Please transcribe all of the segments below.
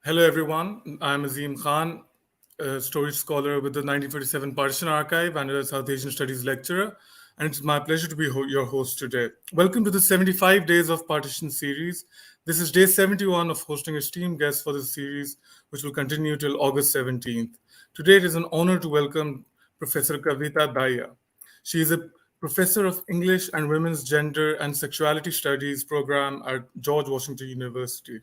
Hello, everyone. I'm Azim Khan, a storage scholar with the 1947 Partition Archive and a South Asian Studies lecturer. And it's my pleasure to be your host today. Welcome to the 75 Days of Partition series. This is day 71 of hosting esteemed guests for this series, which will continue till August 17th. Today, it is an honor to welcome Professor Kavita Daiya. She is a professor of English and Women's Gender and Sexuality Studies program at George Washington University.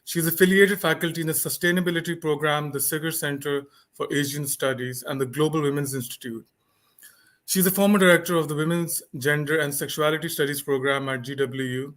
She is affiliated faculty in the Sustainability Program, the Segar Center for Asian Studies, and the Global Women's Institute. She is a former director of the Women's Gender and Sexuality Studies Program at GWU.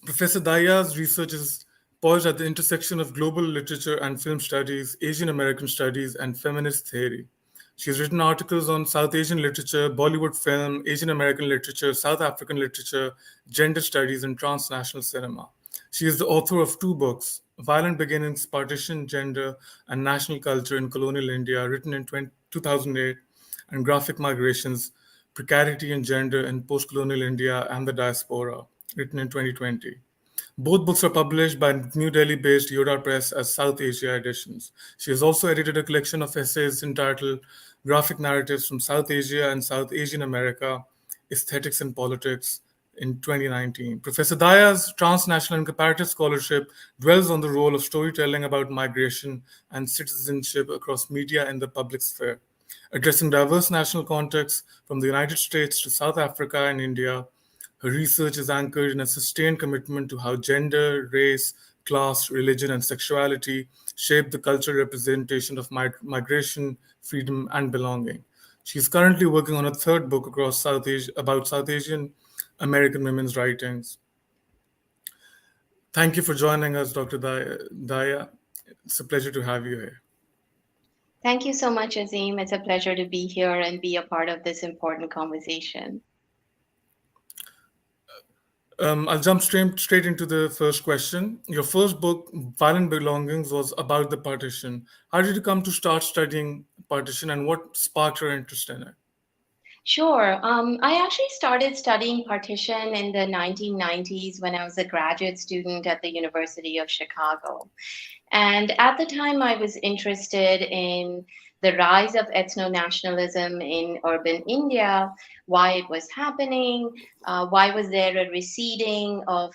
Professor Daya's research is poised at the intersection of global literature and film studies, Asian American studies, and feminist theory. She has written articles on South Asian literature, Bollywood film, Asian American literature, South African literature, gender studies, and transnational cinema. She is the author of two books, Violent Beginnings, Partition, Gender, and National Culture in Colonial India, written in 2008, and Graphic Migrations, Precarity and Gender in Post-Colonial India and the Diaspora, written in 2020. Both books are published by New Delhi-based Yoda Press as South Asia editions. She has also edited a collection of essays entitled Graphic Narratives from South Asia and South Asian America, Aesthetics and Politics, in 2019. Professor Daya's transnational and comparative scholarship dwells on the role of storytelling about migration and citizenship across media in the public sphere. Addressing diverse national contexts from the United States to South Africa and India, her research is anchored in a sustained commitment to how gender, race, class, religion, and sexuality shape the cultural representation of migration, freedom, and belonging. She is currently working on a third book across South Asia about South Asian American women's writings. Thank you for joining us, Dr. Daya. It's a pleasure to have you here. Thank you so much, Azim. It's a pleasure to be here and be a part of this important conversation. I'll jump straight into the first question. Your first book, Violent Belongings, was about the partition. How did you come to start studying partition and what sparked your interest in it? Sure. I actually started studying partition in the 1990s when I was a graduate student at the University of Chicago. And at the time, I was interested in the rise of ethno-nationalism in urban India, why it was happening, why was there a receding of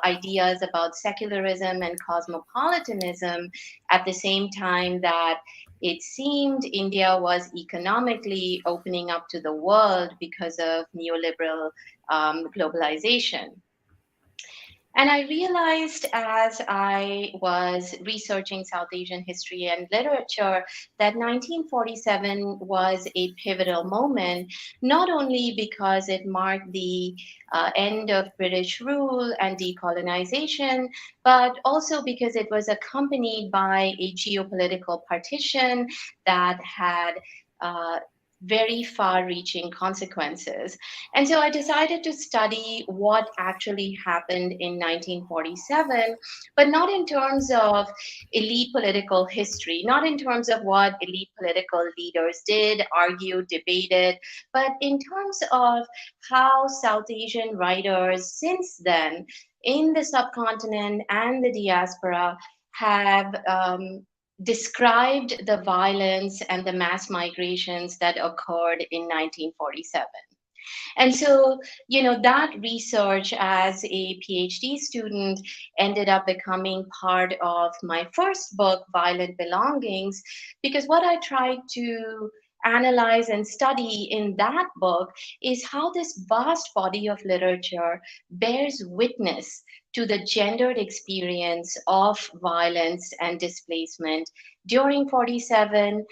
ideas about secularism and cosmopolitanism at the same time that it seemed India was economically opening up to the world because of neoliberal globalization. And I realized as I was researching South Asian history and literature that 1947 was a pivotal moment, not only because it marked the end of British rule and decolonization, but also because it was accompanied by a geopolitical partition that had very far reaching consequences. And so I decided to study what actually happened in 1947, but not in terms of elite political history, not in terms of what elite political leaders did, argued, debated, but in terms of how South Asian writers since then in the subcontinent and the diaspora have described the violence and the mass migrations that occurred in 1947. And so, that research as a PhD student ended up becoming part of my first book, Violent Belongings, because what I tried to analyze and study in that book is how this vast body of literature bears witness to the gendered experience of violence and displacement during 47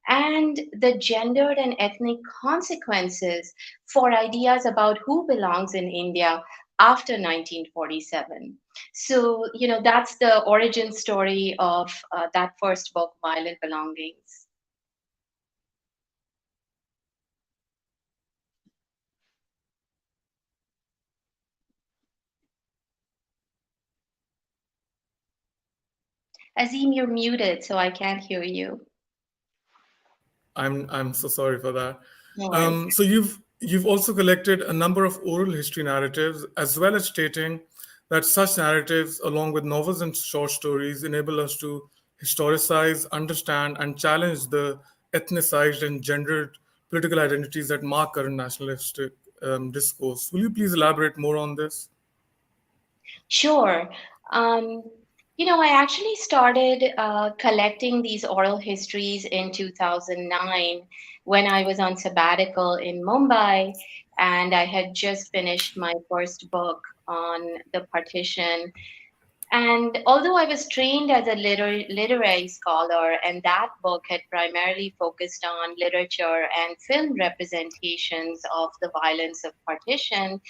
and the gendered and ethnic consequences for ideas about who belongs in India after 1947. So, that's the origin story of that first book, Violent Belongings. Azim, you're muted, so I can't hear you. I'm so sorry for that. No worries. So you've also collected a number of oral history narratives, as well as stating that such narratives, along with novels and short stories, enable us to historicize, understand, and challenge the ethnicized and gendered political identities that mark current nationalistic discourse. Will you please elaborate more on this? Sure. Um, I actually started collecting these oral histories in 2009 when I was on sabbatical in Mumbai, and I had just finished my first book on the partition. And although I was trained as a literary scholar, and that book had primarily focused on literature and film representations of the violence of partition,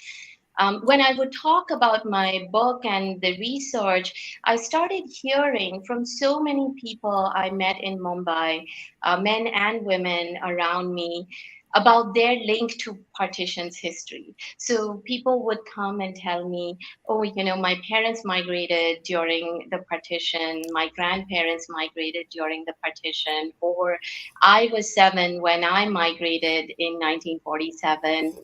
when I would talk about my book and the research, I started hearing from so many people I met in Mumbai, men and women around me, about their link to partition's history. So people would come and tell me, oh, my parents migrated during the partition, my grandparents migrated during the partition, or I was 7 when I migrated in 1947.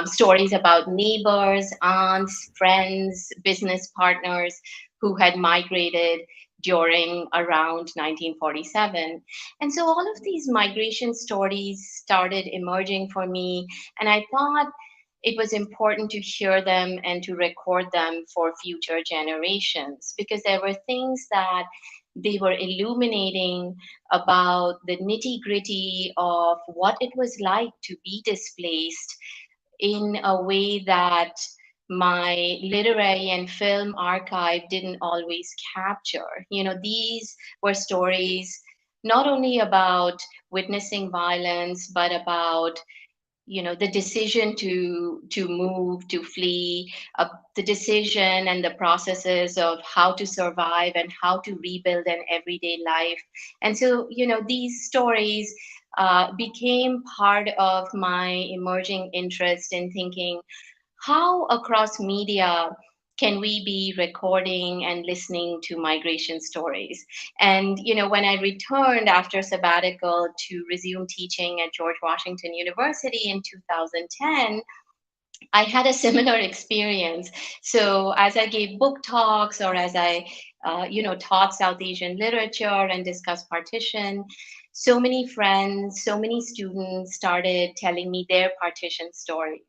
Stories about neighbors, aunts, friends, business partners who had migrated during around 1947. And so all of these migration stories started emerging for me, and I thought it was important to hear them and to record them for future generations because there were things that they were illuminating about the nitty gritty of what it was like to be displaced in a way that my literary and film archive didn't always capture. These were stories not only about witnessing violence, but about the decision to move, to flee, the decision and the processes of how to survive and how to rebuild an everyday life. And so these stories became part of my emerging interest in thinking how across media can we be recording and listening to migration stories. And when I returned after sabbatical to resume teaching at George Washington University in 2010, I had a similar experience. So as I gave book talks or as I taught South Asian literature and discussed partition, so many friends, so many students started telling me their partition stories.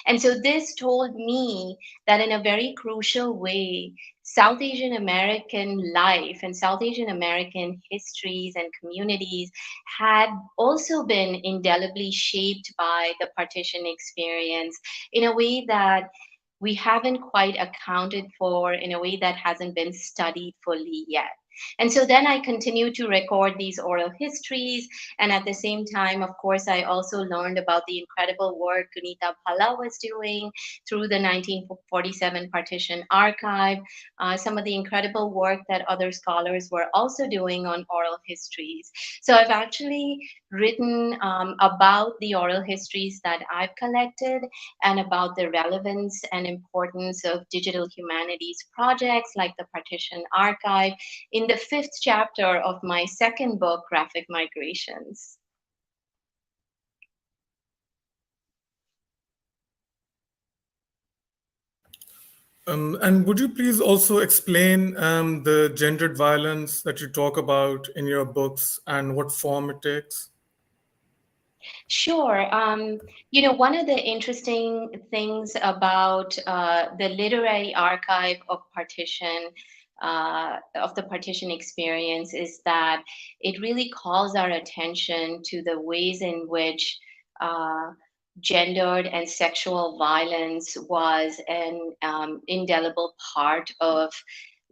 And so this told me that in a very crucial way, South Asian American life and South Asian American histories and communities had also been indelibly shaped by the partition experience in a way that we haven't quite accounted for, in a way that hasn't been studied fully yet. And so then I continued to record these oral histories. And at the same time, of course, I also learned about the incredible work Gunita Bhalla was doing through the 1947 Partition Archive, some of the incredible work that other scholars were also doing on oral histories. So I've actually written about the oral histories that I've collected and about the relevance and importance of digital humanities projects like the Partition Archive in the 5th chapter of my second book, Graphic Migrations. And would you please also explain the gendered violence that you talk about in your books and what form it takes? Sure. One of the interesting things about the literary archive of the partition experience, is that it really calls our attention to the ways in which uh, gendered and sexual violence was an indelible part of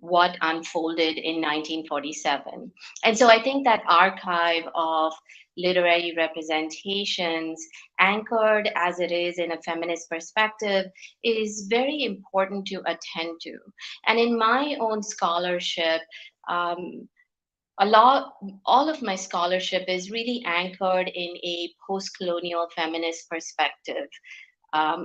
what unfolded in 1947. And so I think that archive of literary representations, anchored as it is in a feminist perspective, is very important to attend to. And in my own scholarship, um, a lot all of my scholarship is really anchored in a post-colonial feminist perspective.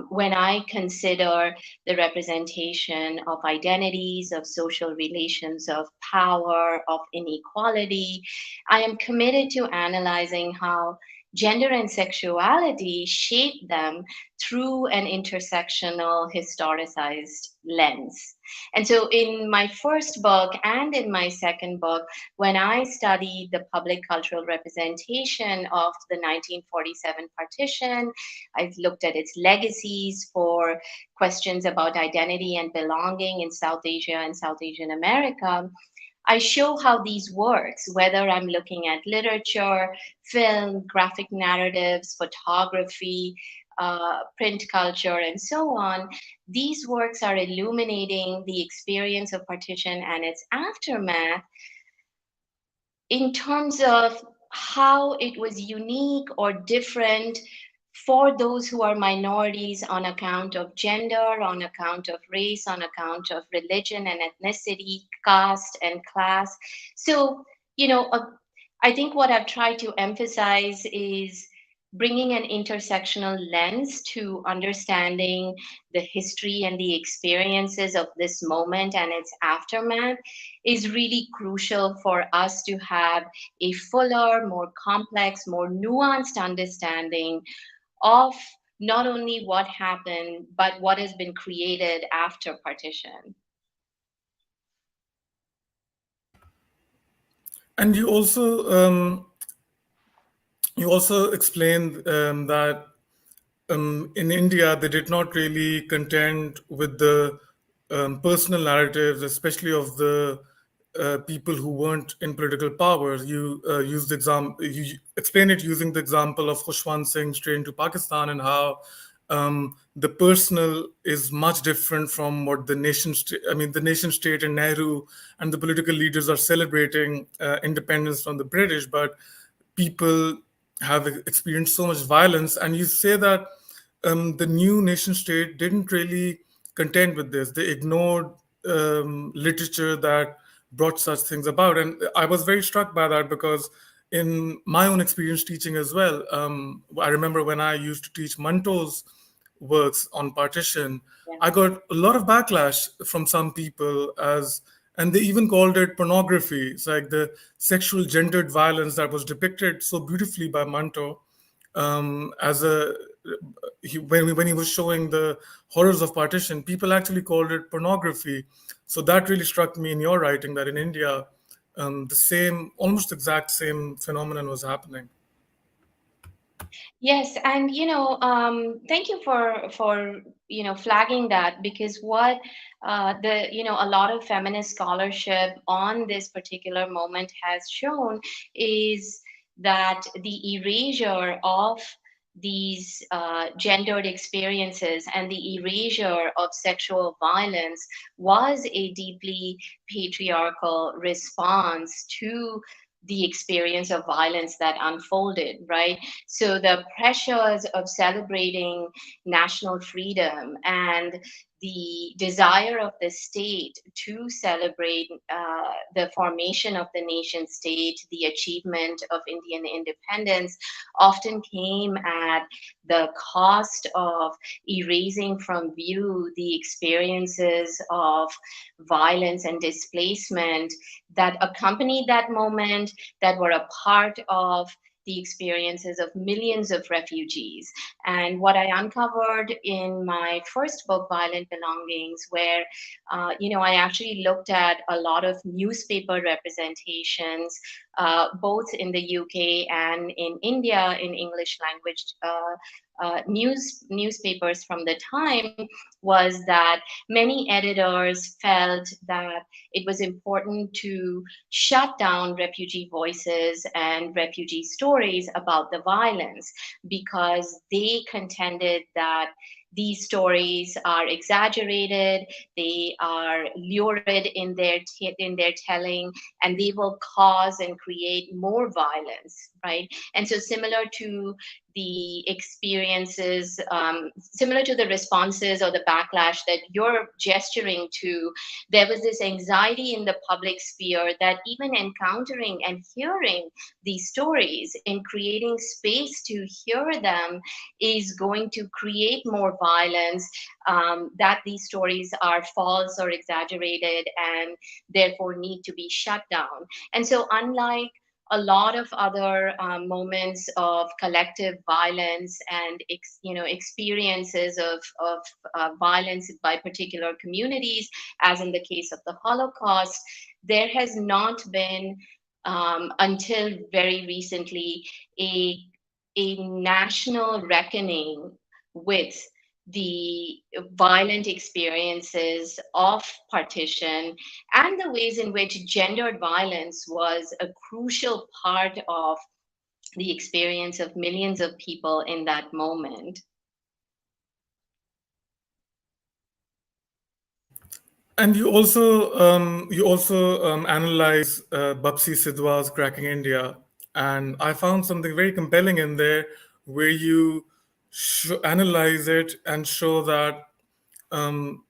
When I consider the representation of identities, of social relations, of power, of inequality, I am committed to analyzing how gender and sexuality shape them through an intersectional historicized lens. And so, in my first book and in my second book, when I studied the public cultural representation of the 1947 partition, I looked at its legacies for questions about identity and belonging in South Asia and South Asian America. I show how these works, whether I'm looking at literature, film, graphic narratives, photography, print culture, and so on, these works are illuminating the experience of partition and its aftermath in terms of how it was unique or different for those who are minorities on account of gender, on account of race, on account of religion and ethnicity, caste and class. So, you know, I think what I've tried to emphasize is bringing an intersectional lens to understanding the history and the experiences of this moment and its aftermath is really crucial for us to have a fuller, more complex, more nuanced understanding of not only what happened, but what has been created after partition. And you also explained that in India they did not really contend with the personal narratives, especially of the people who weren't in political power. You used the you explain it using the example of Khushwant Singh's train to Pakistan, and how the personal is much different from what the the nation state and Nehru and the political leaders are celebrating independence from the British, but people have experienced so much violence. And you say that the new nation state didn't really contend with this. They ignored literature that brought such things about. And I was very struck by that, because in my own experience teaching as well, I remember when I used to teach Manto's works on partition, Yeah. I got a lot of backlash from some people, and they even called it pornography. It's like the sexual gendered violence that was depicted so beautifully by Manto, as when he was showing the horrors of partition, people actually called it pornography. So that really struck me in your writing, that in India, the same, almost exact same phenomenon was happening. Yes, and thank you for flagging that, because what the a lot of feminist scholarship on this particular moment has shown is that the erasure of these gendered experiences and the erasure of sexual violence was a deeply patriarchal response to the experience of violence that unfolded, right? So the pressures of celebrating national freedom and the desire of the state to celebrate the formation of the nation state, the achievement of Indian independence, often came at the cost of erasing from view the experiences of violence and displacement that accompanied that moment, that were a part of the experiences of millions of refugees. And what I uncovered in my first book, Violent Belongings, where I actually looked at a lot of newspaper representations, both in the UK and in India, in English language newspapers from the time, was that many editors felt that it was important to shut down refugee voices and refugee stories about the violence, because they contended that these stories are exaggerated, they are lurid in their telling, and they will cause and create more violence, right? And so, similar to the experiences, similar to the responses or the backlash that you're gesturing to, there was this anxiety in the public sphere that even encountering and hearing these stories, in creating space to hear them, is going to create more violence, that these stories are false or exaggerated and therefore need to be shut down. And so, unlike a lot of other moments of collective violence and experiences of violence by particular communities, as in the case of the Holocaust. There has not been until very recently a national reckoning with the violent experiences of partition and the ways in which gendered violence was a crucial part of the experience of millions of people in that moment. And you also analyze Bapsi Sidhwa's Cracking India, and I found something very compelling in there, where you analyze it and show that um,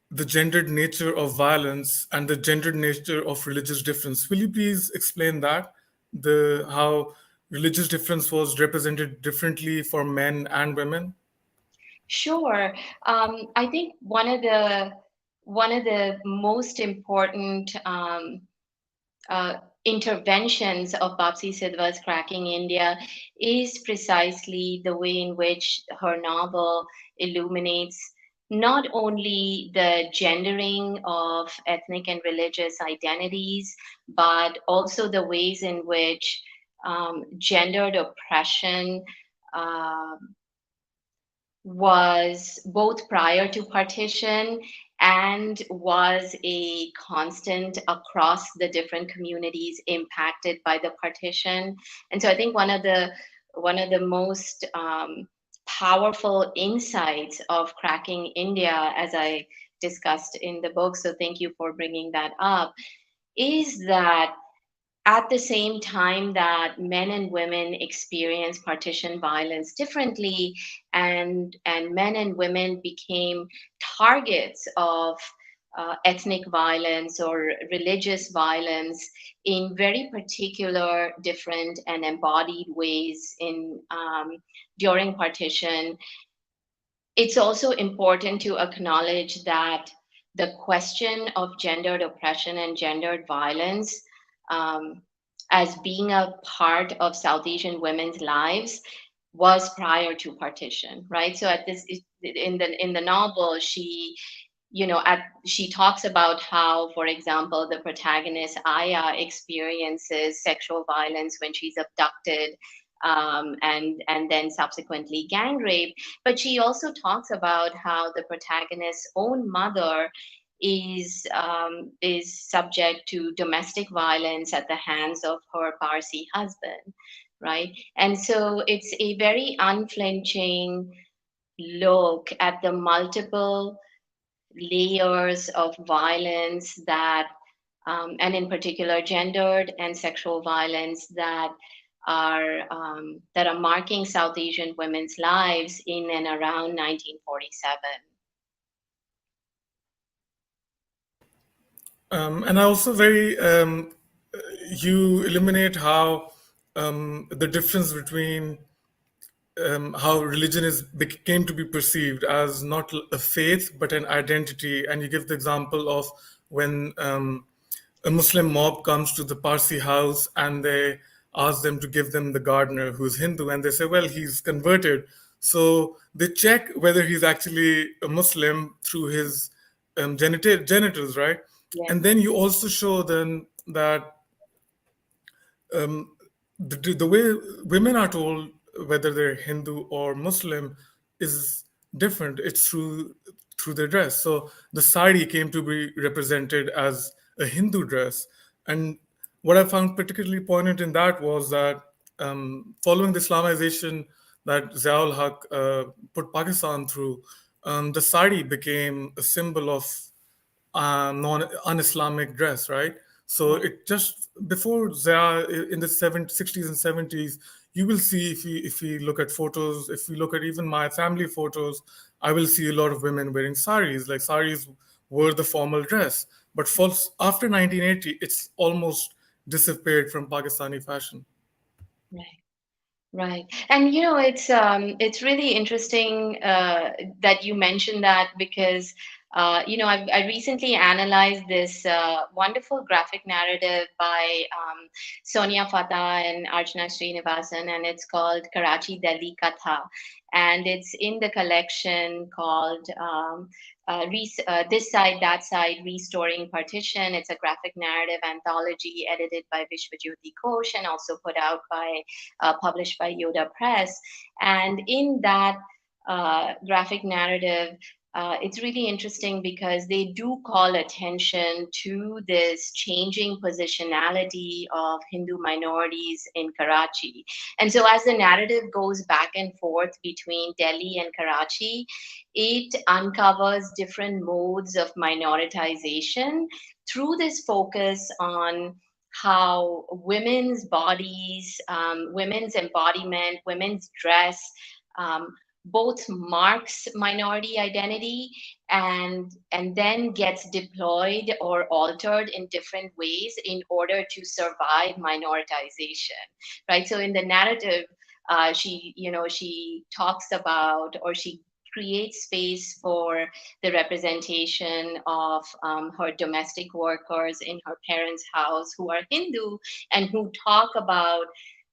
the gendered nature of violence and the gendered nature of religious difference. Will you please explain that? The how religious difference was represented differently for men and women? Sure. I think one of the most important interventions of Bapsi Sidhwa's Cracking India is precisely the way in which her novel illuminates not only the gendering of ethnic and religious identities, but also the ways in which gendered oppression uh, was both prior to partition and was a constant across the different communities impacted by the partition. And so I think one of the most powerful insights of Cracking India, as I discussed in the book, so thank you for bringing that up, is that at the same time that men and women experience partition violence differently, and men and women became targets of ethnic violence or religious violence in very particular, different, and embodied ways in during partition. It's also important to acknowledge that the question of gendered oppression and gendered violence, um, as being a part of South Asian women's lives, was prior to partition, right? So at this in the novel, she talks about how, for example, the protagonist Aya experiences sexual violence when she's abducted, and then subsequently gang rape. But she also talks about how the protagonist's own mother is subject to domestic violence at the hands of her Parsi husband, right? And so it's a very unflinching look at the multiple layers of violence that, and in particular, gendered and sexual violence that are marking South Asian women's lives in and around 1947. And I also very you eliminate how the difference between how religion came to be perceived as not a faith but an identity, and you give the example of when a Muslim mob comes to the Parsi house and they ask them to give them the gardener who's Hindu, and they say, well, he's converted. So they check whether he's actually a Muslim through his genitals, right? Yeah. And then you also show them that um, the way women are told whether they're Hindu or Muslim is different. It's through their dress. So the sari came to be represented as a Hindu dress, and what I found particularly poignant in that was that following the Islamization that Ziaul Haq put Pakistan through, the sari became a symbol of non-Islamic dress, right? So Right. it just before Zia in the 60s and 70s, you will see if you look at photos, if you look at even my family photos, I will see a lot of women wearing saris. Like saris were the formal dress, but after 1980, it's almost disappeared from Pakistani fashion. Right. Right. And it's really interesting that you mentioned that, because I recently analyzed this wonderful graphic narrative by Sonia Fatah and Archana Srinivasan, and it's called Karachi Delhi Katha. And it's in the collection called This Side, That Side, Restoring Partition. It's a graphic narrative anthology edited by Vishwajyoti Ghosh and also put out by, published by Yoda Press. And in that graphic narrative, it's really interesting because they do call attention to this changing positionality of Hindu minorities in Karachi. And so, as the narrative goes back and forth between Delhi and Karachi, it uncovers different modes of minoritization through this focus on how women's bodies, women's embodiment, women's dress, um, both marks minority identity and then gets deployed or altered in different ways in order to survive minoritization, right? So in the narrative, she talks about, or she creates space for the representation of her domestic workers in her parents' house who are Hindu and who talk about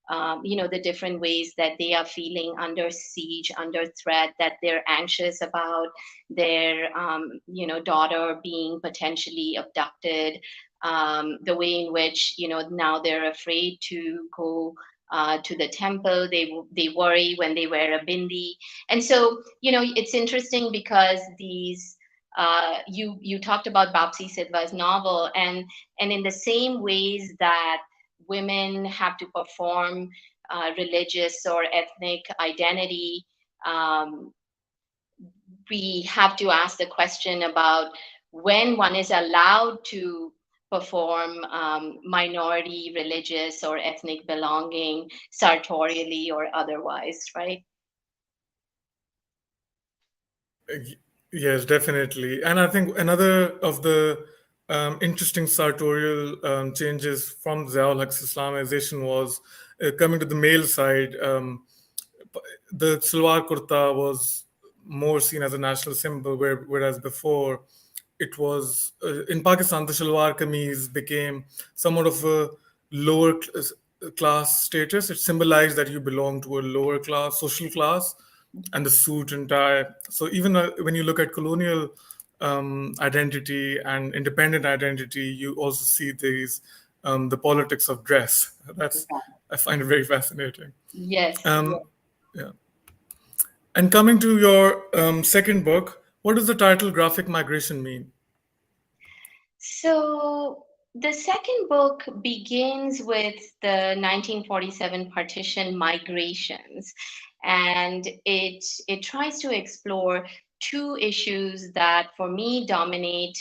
the different ways that they are feeling under siege, under threat, that they're anxious about their, daughter being potentially abducted, the way in which, now they're afraid to go to the temple. They worry when they wear a bindi. And so, it's interesting because these, you talked about Bapsi Sidhwa's novel, and in the same ways that women have to perform religious or ethnic identity, um, we have to ask the question about when one is allowed to perform minority religious or ethnic belonging sartorially or otherwise, right? Yes, definitely. And I think another of the interesting sartorial changes from Ziaul Haq's Islamization was coming to the male side. The salwar kurta was more seen as a national symbol, whereas before it was in Pakistan, the shalwar kameez became somewhat of a lower class status. It symbolized that you belong to a lower class, social class, and the suit and tie. So even when you look at colonial identity and independent identity, you also see these the politics of dress. That's I find it very fascinating. Yes. Um, yeah. And coming to your second book, what does the title "Graphic Migration" mean? So the second book begins with the 1947 partition migrations, and it tries to explore two issues that, for me, dominate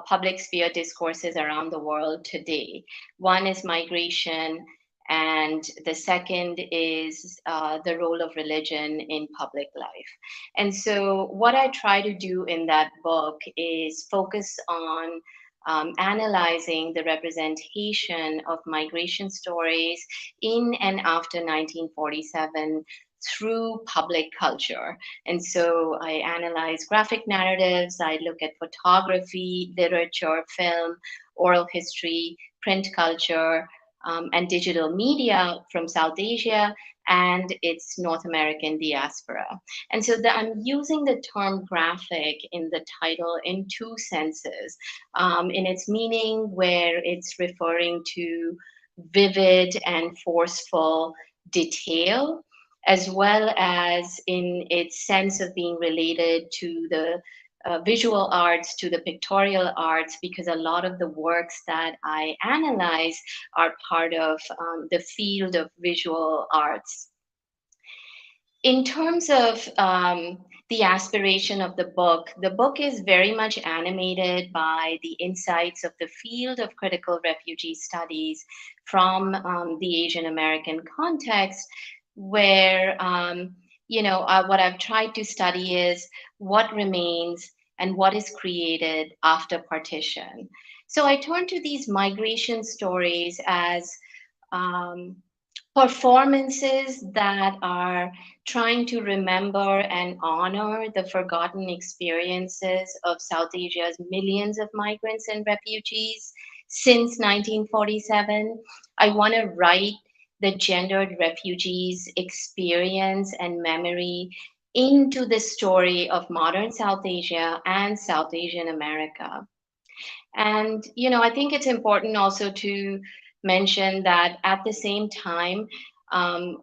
public sphere discourses around the world today. One is migration, and the second is the role of religion in public life. And so, what I try to do in that book is focus on analyzing the representation of migration stories in and after 1947 through public culture. And so I analyze graphic narratives, I look at photography, literature, film, oral history, print culture, and digital media from South Asia and its North American diaspora. And so I'm using the term graphic in the title in two senses. In its meaning, where it's referring to vivid and forceful detail, as well as in its sense of being related to the visual arts, to the pictorial arts, because a lot of the works that I analyze are part of the field of visual arts. In terms of the aspiration of the book is very much animated by the insights of the field of critical refugee studies from the Asian American context, where what I've tried to study is what remains and what is created after partition. So I turn to these migration stories as um, performances that are trying to remember and honor the forgotten experiences of South Asia's millions of migrants and refugees since 1947. I want to write the gendered refugees' experience and memory into the story of modern South Asia and South Asian America. And, I think it's important also to mention that at the same time,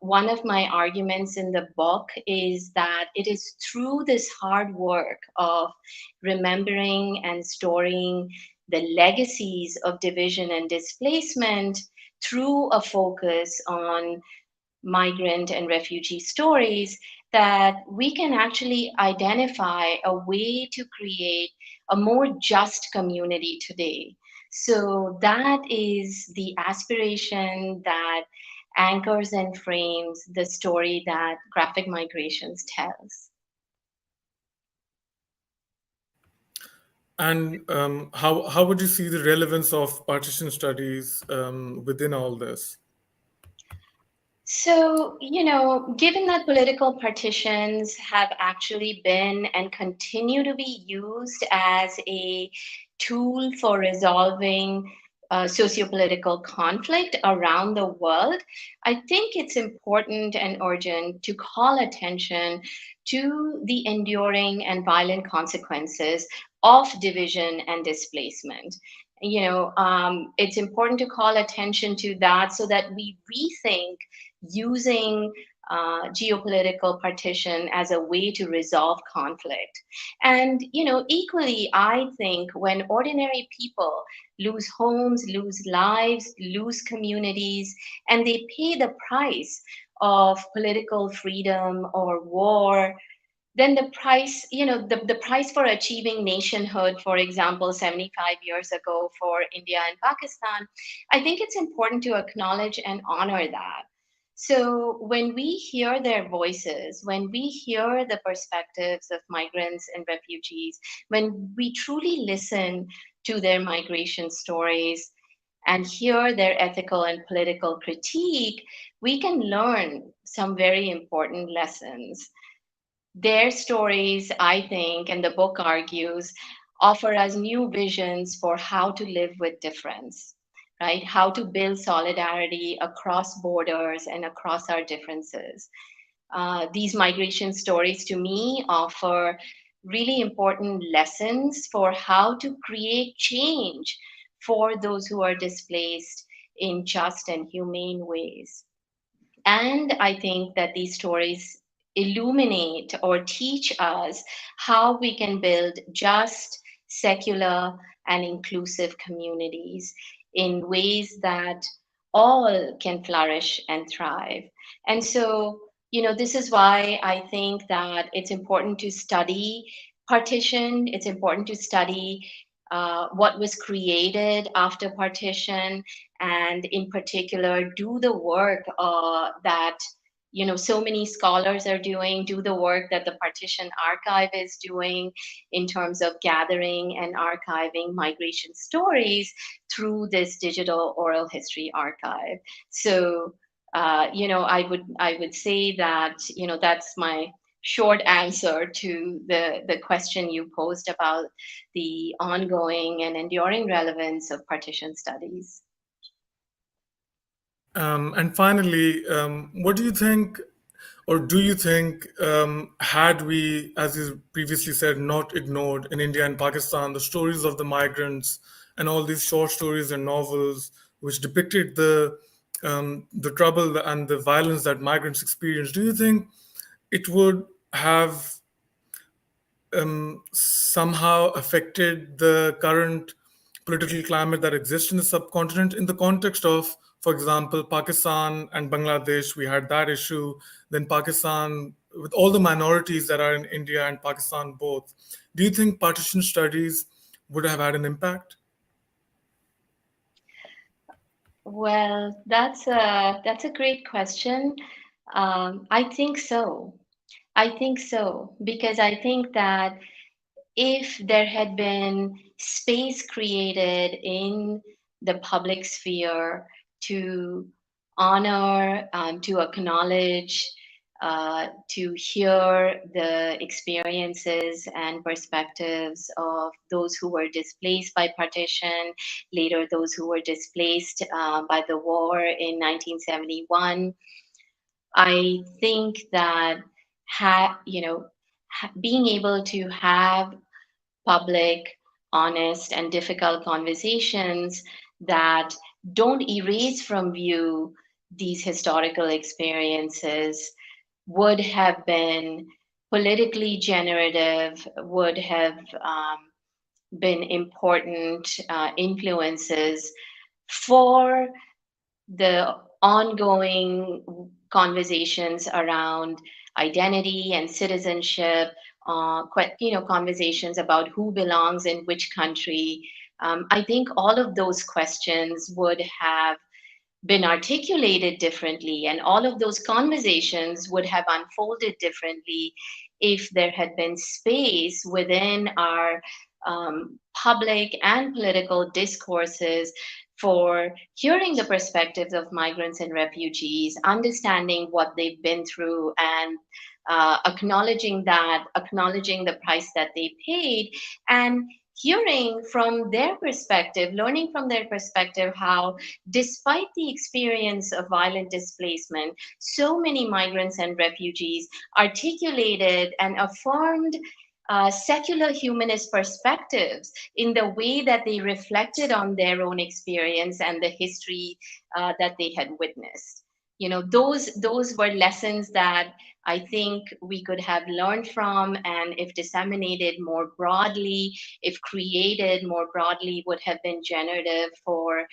one of my arguments in the book is that it is through this hard work of remembering and storing the legacies of division and displacement through a focus on migrant and refugee stories that we can actually identify a way to create a more just community today. So that is the aspiration that anchors and frames the story that Graphic Migrations tells. And how would you see the relevance of partition studies within all this? So, given that political partitions have actually been and continue to be used as a tool for resolving sociopolitical conflict around the world, I think it's important and urgent to call attention to the enduring and violent consequences of division and displacement. It's important to call attention to that so that we rethink using geopolitical partition as a way to resolve conflict. And, equally, I think when ordinary people lose homes, lose lives, lose communities, and they pay the price of political freedom or war, then the price, the price for achieving nationhood, for example, 75 years ago for India and Pakistan, I think it's important to acknowledge and honor that. So when we hear their voices, when we hear the perspectives of migrants and refugees, when we truly listen to their migration stories and hear their ethical and political critique, we can learn some very important lessons. Their stories, I think, and the book argues, offer us new visions for how to live with difference, right? How to build solidarity across borders and across our differences. These migration stories, to me, offer really important lessons for how to create change for those who are displaced in just and humane ways. And I think that these stories illuminate or teach us how we can build just, secular, and inclusive communities in ways that all can flourish and thrive. And so, this is why I think that it's important to study partition, it's important to study what was created after partition, and in particular do the work that so many scholars are doing, do the work that the Partition Archive is doing in terms of gathering and archiving migration stories through this digital oral history archive. So I would say that that's my short answer to the question you posed about the ongoing and enduring relevance of partition studies. And finally, what do you think, or do you think, had we, as you previously said, not ignored in India and Pakistan the stories of the migrants and all these short stories and novels which depicted the trouble and the violence that migrants experienced, do you think it would have somehow affected the current political climate that exists in the subcontinent in the context of, for example, Pakistan and Bangladesh? We had that issue. Then Pakistan, with all the minorities that are in India and Pakistan both, do you think partition studies would have had an impact? Well, that's a great question. I think so. I think so, because I think that if there had been space created in the public sphere to honor, to acknowledge, to hear the experiences and perspectives of those who were displaced by partition, later those who were displaced by the war in 1971. I think that being able to have public, honest, and difficult conversations that don't erase from view these historical experiences would have been politically generative, would have been important influences for the ongoing conversations around identity and citizenship, conversations about who belongs in which country. I think all of those questions would have been articulated differently, and all of those conversations would have unfolded differently if there had been space within our public and political discourses for hearing the perspectives of migrants and refugees, understanding what they've been through, and acknowledging the price that they paid, and hearing from their perspective, learning from their perspective how, despite the experience of violent displacement, so many migrants and refugees articulated and affirmed secular humanist perspectives in the way that they reflected on their own experience and the history that they had witnessed. Those were lessons that I think we could have learned from, and if disseminated more broadly, if created more broadly, would have been generative for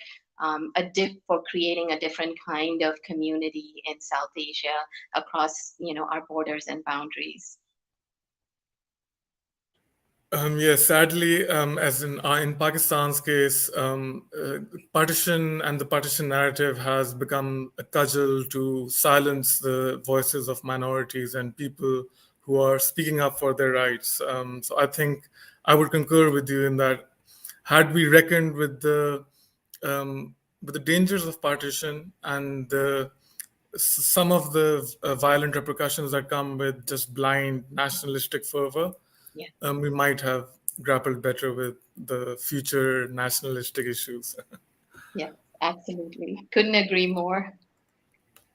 for creating a different kind of community in South Asia across our borders and boundaries. Yes, sadly, as in Pakistan's case, partition and the partition narrative has become a cudgel to silence the voices of minorities and people who are speaking up for their rights. So I think I would concur with you in that, had we reckoned with the dangers of partition and some of the violent repercussions that come with just blind nationalistic fervor, Yeah. we might have grappled better with the future nationalistic issues. Yeah, absolutely. Couldn't agree more.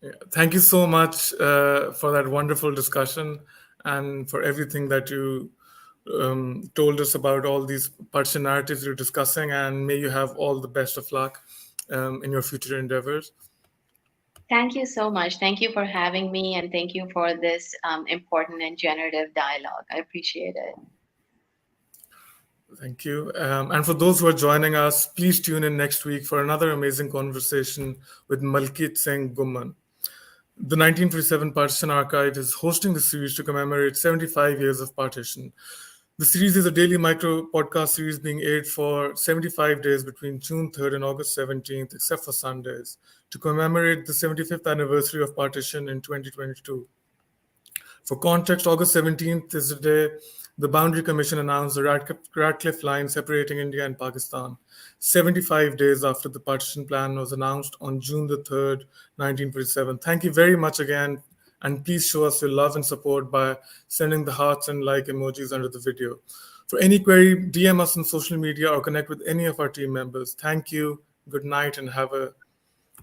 Yeah. Thank you so much for that wonderful discussion and for everything that you told us about all these partition narratives you're discussing. And may you have all the best of luck in your future endeavors. Thank you so much. Thank you for having me, and thank you for this important and generative dialogue. I appreciate it. Thank you. And for those who are joining us, please tune in next week for another amazing conversation with Malkit Singh Gumman. The 1947 Partition Archive is hosting the series to commemorate 75 years of partition. The series is a daily micro podcast series being aired for 75 days between June 3rd and August 17th, except for Sundays, to commemorate the 75th anniversary of partition in 2022. For context, August 17th is the day the Boundary Commission announced the Radcliffe Line separating India and Pakistan, 75 days after the Partition Plan was announced on June the 3rd, 1947. Thank you very much again, and please show us your love and support by sending the hearts and like emojis under the video. For any query, DM us on social media or connect with any of our team members. Thank you, good night, and have a